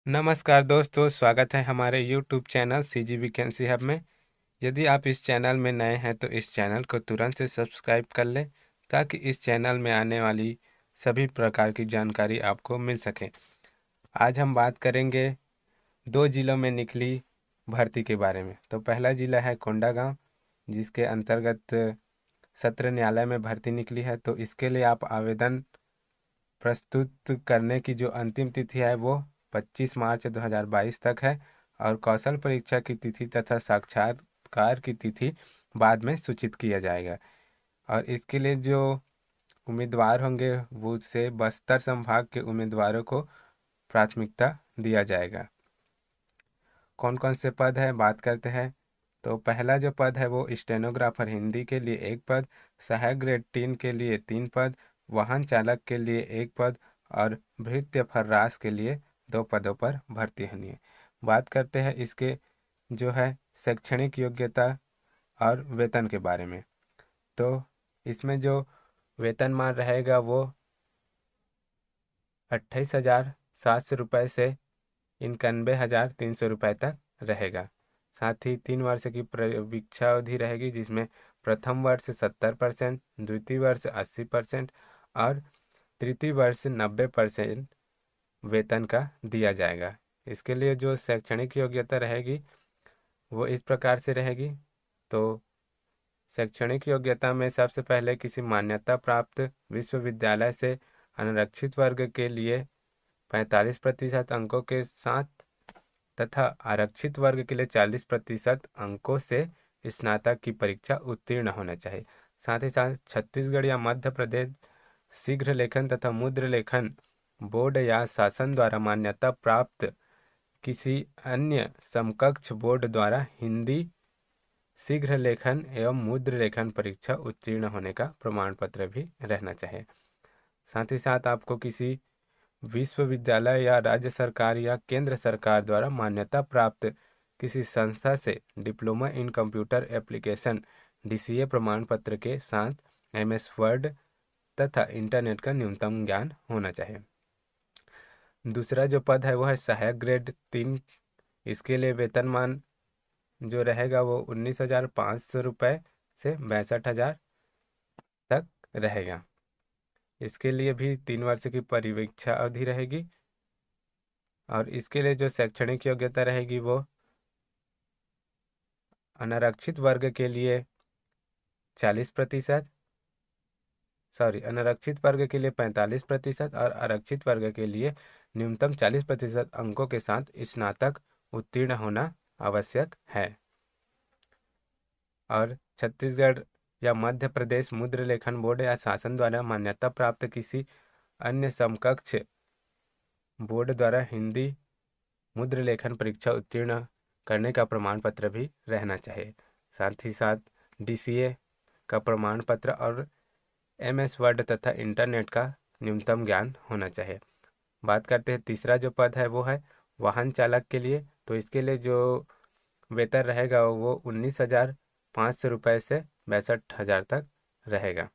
नमस्कार दोस्तों, स्वागत है हमारे YouTube channel CG vacancy hub में। यदि आप इस चैनल में नए हैं तो इस चैनल को तुरंत से सब्सक्राइब कर लें ताकि इस चैनल में आने वाली सभी प्रकार की जानकारी आपको मिल सके। आज हम बात करेंगे 2 जिलों में निकली भर्ती के बारे में। तो पहला जिला है कोंडागांव, जिसके अंतर्गत सत्र न्यायालय में भर्ती निकली है। तो इसके लिए आप आवेदन प्रस्तुत करने की जो अंतिम तिथि है वो 25 मार्च 2022 तक है, और कौशल परीक्षा की तिथि तथा साक्षात्कार की तिथि बाद में सूचित किया जाएगा। और इसके लिए जो उम्मीदवार होंगे वो से बस्तर संभाग के उम्मीदवारों को प्राथमिकता दिया जाएगा। कौन कौन से पद है बात करते हैं। तो पहला जो पद है वो स्टेनोग्राफर हिंदी के लिए 1 पद, सहायक ग्रेड 3 के लिए 3 पद, वाहन चालक के लिए 1 पद और भृत्य फर्राश के लिए 2 पदों पर भर्ती होनी है। बात करते हैं इसके जो है शैक्षणिक योग्यता और वेतन के बारे में। तो इसमें जो वेतनमान रहेगा वो 28,700 रुपये से 91,300 रुपये तक रहेगा। साथ ही 3 वर्ष की परीक्षा अवधि रहेगी, जिसमें प्रथम वर्ष 70%, द्वितीय वर्ष 80% और तृतीय वर्ष 90% वेतन का दिया जाएगा। इसके लिए जो शैक्षणिक योग्यता रहेगी वो इस प्रकार से रहेगी। तो शैक्षणिक योग्यता में सबसे पहले किसी मान्यता प्राप्त विश्वविद्यालय से अनारक्षित वर्ग के लिए 45% अंकों के साथ तथा आरक्षित वर्ग के लिए 40% अंकों से स्नातक की परीक्षा उत्तीर्ण होना चाहिए। साथ ही साथ छत्तीसगढ़ या मध्य प्रदेश शीघ्र लेखन तथा मुद्र लेखन बोर्ड या शासन द्वारा मान्यता प्राप्त किसी अन्य समकक्ष बोर्ड द्वारा हिंदी शीघ्र लेखन एवं मुद्र लेखन परीक्षा उत्तीर्ण होने का प्रमाण पत्र भी रहना चाहिए। साथ ही साथ आपको किसी विश्वविद्यालय या राज्य सरकार या केंद्र सरकार द्वारा मान्यता प्राप्त किसी संस्था से diploma in computer application DCA प्रमाण पत्र के साथ MS वर्ड तथा इंटरनेट का न्यूनतम ज्ञान होना चाहिए। दूसरा जो पद है वो है सहायक ग्रेड 3। इसके लिए वेतनमान जो रहेगा वो 19,500 रुपये से 62,000 तक रहेगा। इसके लिए भी 3 वर्ष की परीक्षा अवधि रहेगी। और इसके लिए जो शैक्षणिक योग्यता रहेगी वो अनारक्षित वर्ग के लिए 40%, अनारक्षित वर्ग के लिए 45% और आरक्षित वर्ग के लिए न्यूनतम 40% अंकों के साथ स्नातक उत्तीर्ण होना आवश्यक है। और छत्तीसगढ़ या मध्य प्रदेश मुद्र लेखन बोर्ड या शासन द्वारा मान्यता प्राप्त किसी अन्य समकक्ष बोर्ड द्वारा हिंदी मुद्र लेखन परीक्षा उत्तीर्ण करने का प्रमाण पत्र भी रहना चाहिए। साथ ही साथ DCA का प्रमाण पत्र और MS वर्ड तथा इंटरनेट का न्यूनतम ज्ञान होना चाहिए। बात करते हैं तीसरा जो पद है वो है वाहन चालक के लिए। तो इसके लिए जो वेतन रहेगा वो 19,500 रुपये से 62,000 तक रहेगा।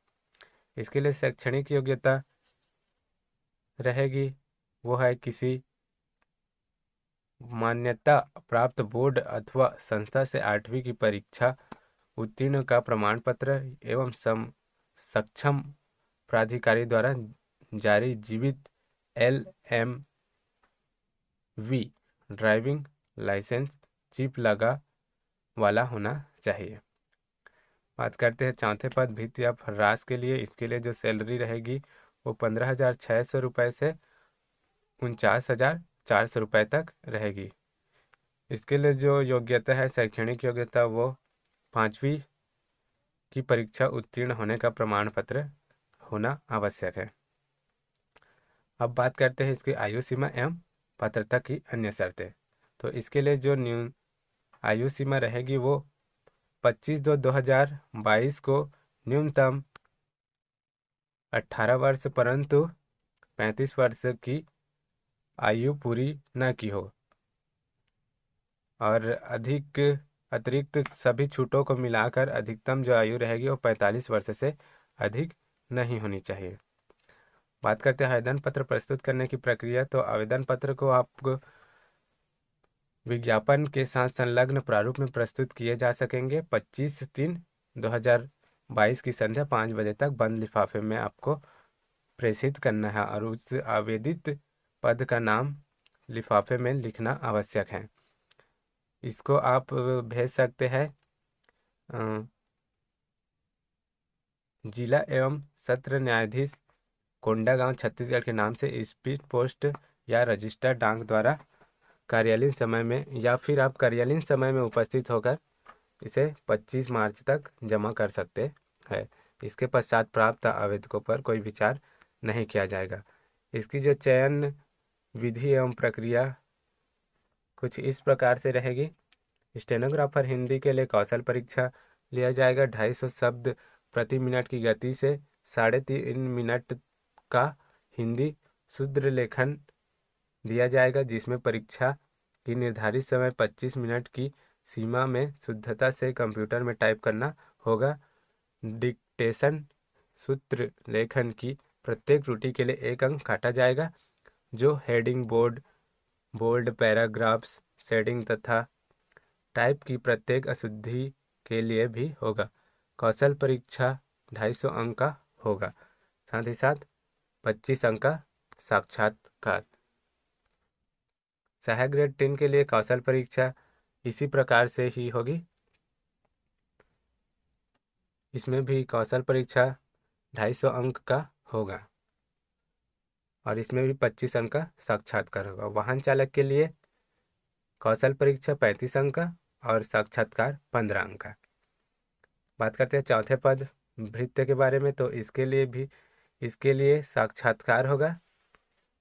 इसके लिए शैक्षणिक योग्यता रहेगी वो है किसी मान्यता प्राप्त बोर्ड अथवा संस्था से 8वीं की परीक्षा उत्तीर्ण का प्रमाण पत्र एवं सक्षम प्राधिकारी द्वारा जारी जीवित LMV ड्राइविंग लाइसेंस चिप लगा वाला होना चाहिए। बात करते हैं चौथे पद भित्ति या फर्राश के लिए। इसके लिए जो सैलरी रहेगी वो 15,600 रुपये से 49,400 रुपये तक रहेगी। इसके लिए जो योग्यता है शैक्षणिक योग्यता वो 5वीं की परीक्षा उत्तीर्ण होने का प्रमाण पत्र होना आवश्यक है। अब बात करते हैं इसकी आयु सीमा एवं पात्रता की अन्य शर्तें। तो इसके लिए जो आयु सीमा रहेगी वो 25/2/2022 को न्यूनतम 18 वर्ष परंतु 35 वर्ष की आयु पूरी न की हो, और अतिरिक्त सभी छूटों को मिलाकर अधिकतम जो आयु रहेगी वो 45 वर्ष से अधिक नहीं होनी चाहिए। बात करते हैं आवेदन पत्र प्रस्तुत करने की प्रक्रिया। तो आवेदन पत्र को आप विज्ञापन के साथ संलग्न प्रारूप में प्रस्तुत किए जा सकेंगे। 25/3/2022 की संध्या 5 बजे तक बंद लिफाफे में आपको प्रेषित करना है और उस आवेदित पद का नाम लिफाफे में लिखना आवश्यक है। इसको आप भेज सकते हैं जिला एवं सत्र न्यायाधीश कोंडागांव छत्तीसगढ़ के नाम से स्पीड पोस्ट या रजिस्टर डाक द्वारा कार्यालयीन समय में, या फिर आप कार्यालयीन समय में उपस्थित होकर इसे 25 मार्च तक जमा कर सकते हैं। इसके पश्चात प्राप्त आवेदकों पर कोई विचार नहीं किया जाएगा। इसकी जो चयन विधि एवं प्रक्रिया कुछ इस प्रकार से रहेगी। स्टेनोग्राफर हिंदी के लिए कौशल परीक्षा लिया जाएगा। 250 शब्द प्रति मिनट की गति से 3.5 मिनट का हिंदी शुद्ध लेखन दिया जाएगा, जिसमें परीक्षा की निर्धारित समय 25 मिनट की सीमा में शुद्धता से कंप्यूटर में टाइप करना होगा। डिक्टेशन सूत्र लेखन की प्रत्येक त्रुटि के लिए 1 अंक काटा जाएगा, जो हेडिंग बोल्ड पैराग्राफ्स शेडिंग तथा टाइप की प्रत्येक अशुद्धि के लिए भी होगा। कौशल परीक्षा 250 अंक का होगा। साथ ही साथ 25 अंक का साक्षात्कार। सहायक ग्रेड 3 के लिए कौशल परीक्षा इसी प्रकार से ही होगी। इसमें भी कौशल परीक्षा 250 अंक का होगा और इसमें भी 25 अंक का साक्षात्कार होगा। वाहन चालक के लिए कौशल परीक्षा 35 अंक का और साक्षात्कार 15 अंक का। बात करते हैं चौथे पद भृत्य के बारे में, तो इसके लिए साक्षात्कार होगा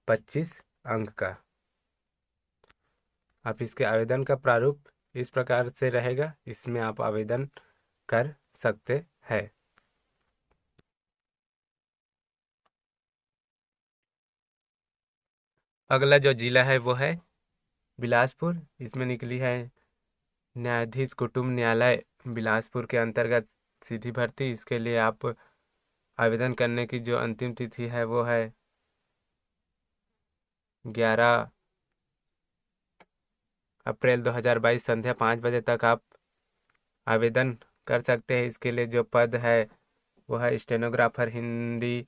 25 अंक का। आप इसके आवेदन का प्रारूप इस प्रकार से रहेगा, इसमें आप आवेदन कर सकते हैं। अगला जो जिला है वो है बिलासपुर। इसमें निकली है न्यायाधीश कुटुंब न्यायालय बिलासपुर के अंतर्गत सीधी भर्ती। इसके लिए आप आवेदन करने की जो अंतिम तिथि है वो है 11 अप्रैल 2022 संध्या 5 बजे तक आप आवेदन कर सकते हैं। इसके लिए जो पद है वो है स्टेनोग्राफर हिंदी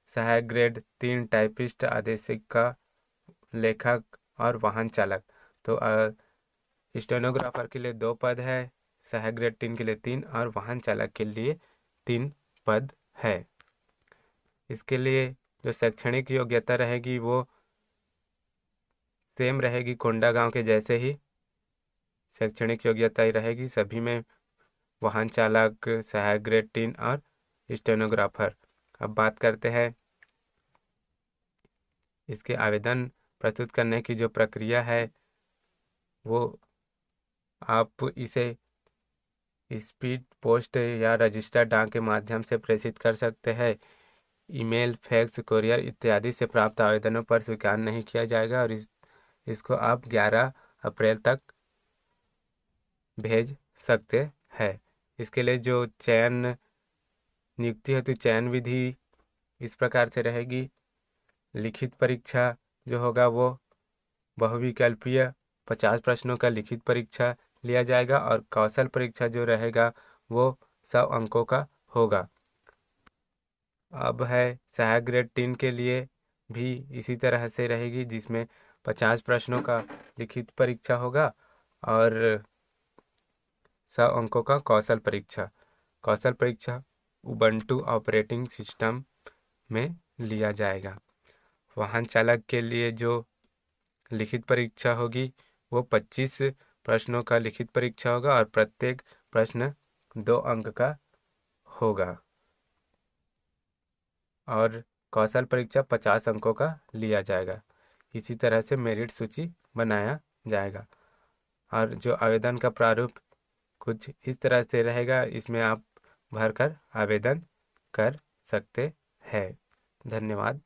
सहायक ग्रेड 3 टाइपिस्ट आदेशिका लेखक और वाहन चालक। तो स्टेनोग्राफर के लिए 2 पद है, सहायक ग्रेड 3 के लिए 3 और वाहन चालक के लिए 3 पद है। इसके लिए जो शैक्षणिक योग्यता रहेगी वो सेम रहेगी कोंडागांव के जैसे ही शैक्षणिक योग्यता ही रहेगी सभी में, वाहन चालक, सहायक ग्रेड 3 और स्टेनोग्राफर। अब बात करते हैं इसके आवेदन प्रस्तुत करने की जो प्रक्रिया है वो आप इसे स्पीड पोस्ट या रजिस्टर डाक के माध्यम से प्रेषित कर सकते हैं। ईमेल, फैक्स, कोरियर इत्यादि से प्राप्त आवेदनों पर स्वीकार नहीं किया जाएगा और इसको आप 11 अप्रैल तक भेज सकते हैं। इसके लिए जो नियुक्ति हेतु चयन विधि इस प्रकार से रहेगी। लिखित परीक्षा जो होगा वो बहुविकल्पीय 50 प्रश्नों का लिखित परीक्षा लिया जाएगा और कौशल परीक्षा जो रहेगा वो 100 अंकों का होगा। अब है सहायक ग्रेड 3 के लिए भी इसी तरह से रहेगी, जिसमें 50 प्रश्नों का लिखित परीक्षा होगा और 100 अंकों का कौशल परीक्षा। कौशल परीक्षा उबंटू ऑपरेटिंग सिस्टम में लिया जाएगा। वाहन चालक के लिए जो लिखित परीक्षा होगी वो 25 प्रश्नों का लिखित परीक्षा होगा और प्रत्येक प्रश्न 2 अंक का होगा और कौशल परीक्षा 50 अंकों का लिया जाएगा। इसी तरह से मेरिट सूची बनाया जाएगा और जो आवेदन का प्रारूप कुछ इस तरह से रहेगा, इसमें आप भरकर आवेदन कर सकते हैं। धन्यवाद।